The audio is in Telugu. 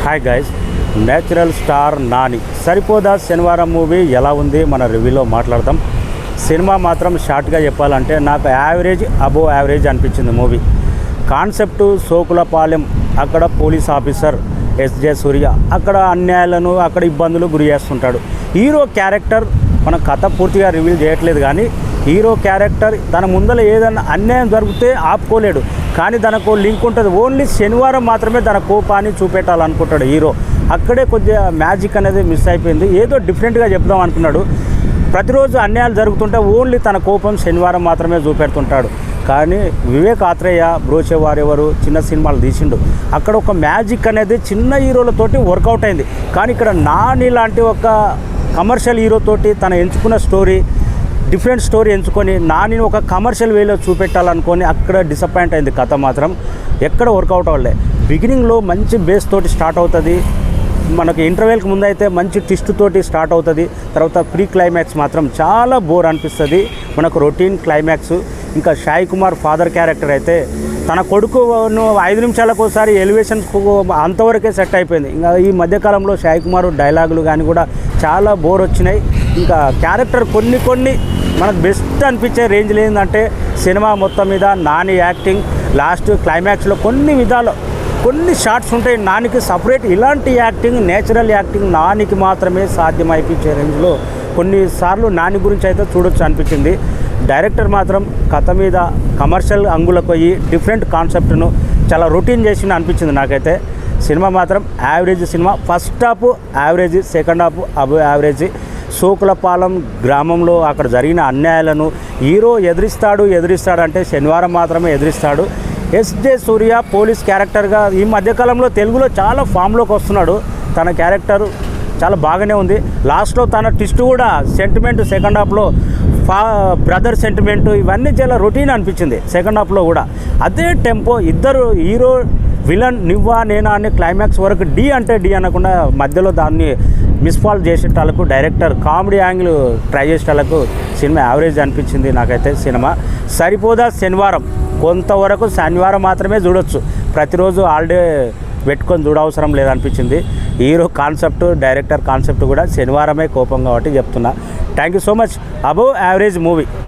Hi guys, natural star Nani Saripodhaa Sanivaaram movie ఎలా ఉంది మన రివ్యూలో మాట్లాడదాం. సినిమా మాత్రం షార్ట్గా చెప్పాలంటే నాకు అబోవ్ యావరేజ్ అనిపించింది మూవీ. కాన్సెప్టు సోకులపాలెం, అక్కడ పోలీస్ ఆఫీసర్ ఎస్జే సూర్య అక్కడ అన్యాయాలను అక్కడ ఇబ్బందులు గురి చేస్తుంటాడు. హీరో క్యారెక్టర్ మన కథ పూర్తిగా రివీల్ చేయట్లేదు, కానీ హీరో క్యారెక్టర్ తన ముందర ఏదైనా అన్యాయం జరిగితే ఆపుకోలేడు, కానీ తనకు లింక్ ఉంటుంది. ఓన్లీ శనివారం మాత్రమే తన కోపాన్ని చూపెట్టాలనుకుంటాడు హీరో. అక్కడే కొద్దిగా మ్యాజిక్ అనేది మిస్ అయిపోయింది. ఏదో డిఫరెంట్గా చెప్దాం అనుకున్నాడు. ప్రతిరోజు అన్యాయాలు జరుగుతుంటే ఓన్లీ తన కోపం శనివారం మాత్రమే చూపెడుతుంటాడు. కానీ వివేక్ ఆత్రేయ బ్రోచే వారెవరు చిన్న సినిమాలు తీసిండు, అక్కడ ఒక మ్యాజిక్ అనేది చిన్న హీరోలతోటి వర్కౌట్ అయింది. కానీ ఇక్కడ నాని లాంటి ఒక కమర్షియల్ హీరోతోటి తన ఎంచుకున్న స్టోరీ డిఫరెంట్ స్టోరీ ఎంచుకొని నాని ఒక కమర్షియల్ వేలో చూపెట్టాలనుకొని అక్కడ డిసప్పాయింట్ అయింది. కథ మాత్రం ఎక్కడ వర్కౌట్ అవ్వలే. బిగినింగ్లో మంచి బేస్ తోటి స్టార్ట్ అవుతుంది, మనకి ఇంటర్వెల్కి ముందు అయితే మంచి ట్విస్ట్ తోటి స్టార్ట్ అవుతుంది. తర్వాత ప్రీ క్లైమాక్స్ మాత్రం చాలా బోర్ అనిపిస్తుంది, మనకు రొటీన్ క్లైమాక్స్. ఇంకా సాయి కుమార్ ఫాదర్ క్యారెక్టర్ అయితే తన కొడుకును 5 నిమిషాలకు ఒకసారి ఎలివేషన్స్ అంతవరకే సెట్ అయిపోయింది. ఇంకా ఈ మధ్యకాలంలో సాయి కుమార్ డైలాగులు కానీ కూడా చాలా బోర్ వచ్చినాయి. ఇంకా క్యారెక్టర్ కొన్ని మనకు బెస్ట్ అనిపించే రేంజ్లో ఏంటంటే సినిమా మొత్తం మీద నాని యాక్టింగ్, లాస్ట్ క్లైమాక్స్లో కొన్ని షార్ట్స్ ఉంటాయి నానికి సపరేట్. ఇలాంటి యాక్టింగ్, నేచురల్ యాక్టింగ్ నానికి మాత్రమే సాధ్యం అయిపించే రేంజ్లో కొన్నిసార్లు నాని గురించి అయితే చూడొచ్చు అనిపించింది. డైరెక్టర్ మాత్రం కథ మీద కమర్షియల్ అంగులకు పోయి డిఫరెంట్ కాన్సెప్ట్ను చాలా రొటీన్ చేసి అనిపించింది నాకైతే. సినిమా మాత్రం యావరేజ్ సినిమా. First half average, second half above average. Sokulapalem గ్రామంలో అక్కడ జరిగిన అన్యాయాలను హీరో ఎదిరిస్తాడు అంటే శనివారం మాత్రమే ఎదిరిస్తాడు. ఎస్జే సూర్య పోలీస్ క్యారెక్టర్గా ఈ మధ్యకాలంలో తెలుగులో చాలా ఫామ్లోకి వస్తున్నాడు. తన క్యారెక్టర్ చాలా బాగానే ఉంది. లాస్ట్లో తన ట్విస్ట్ కూడా సెంటిమెంట్ సెకండ్ హాఫ్లో బ్రదర్ సెంటిమెంటు ఇవన్నీ చాలా రొటీన్ అనిపించింది సెకండ్ హాఫ్లో కూడా. అదే టెంపో, ఇద్దరు హీరో విలన్ నువ్వా నేనా అని క్లైమాక్స్ వరకు డి అంటే డి అనకుండా మధ్యలో దాన్ని మిస్ఫాల్ చేసేటాలకు డైరెక్టర్ కామెడీ యాంగిల్ ట్రై చేసేటాలకు సినిమా యావరేజ్ అనిపించింది నాకైతే. సినిమా సరిపోదా శనివారం, కొంతవరకు శనివారం మాత్రమే చూడొచ్చు, ప్రతిరోజు హాలిడే పెట్టుకొని చూడవసరం లేదనిపించింది. హీరో కాన్సెప్ట్, డైరెక్టర్ కాన్సెప్ట్ కూడా శనివారమే కోపం కాబట్టి చెప్తున్నా. Thank you so much. Above average movie.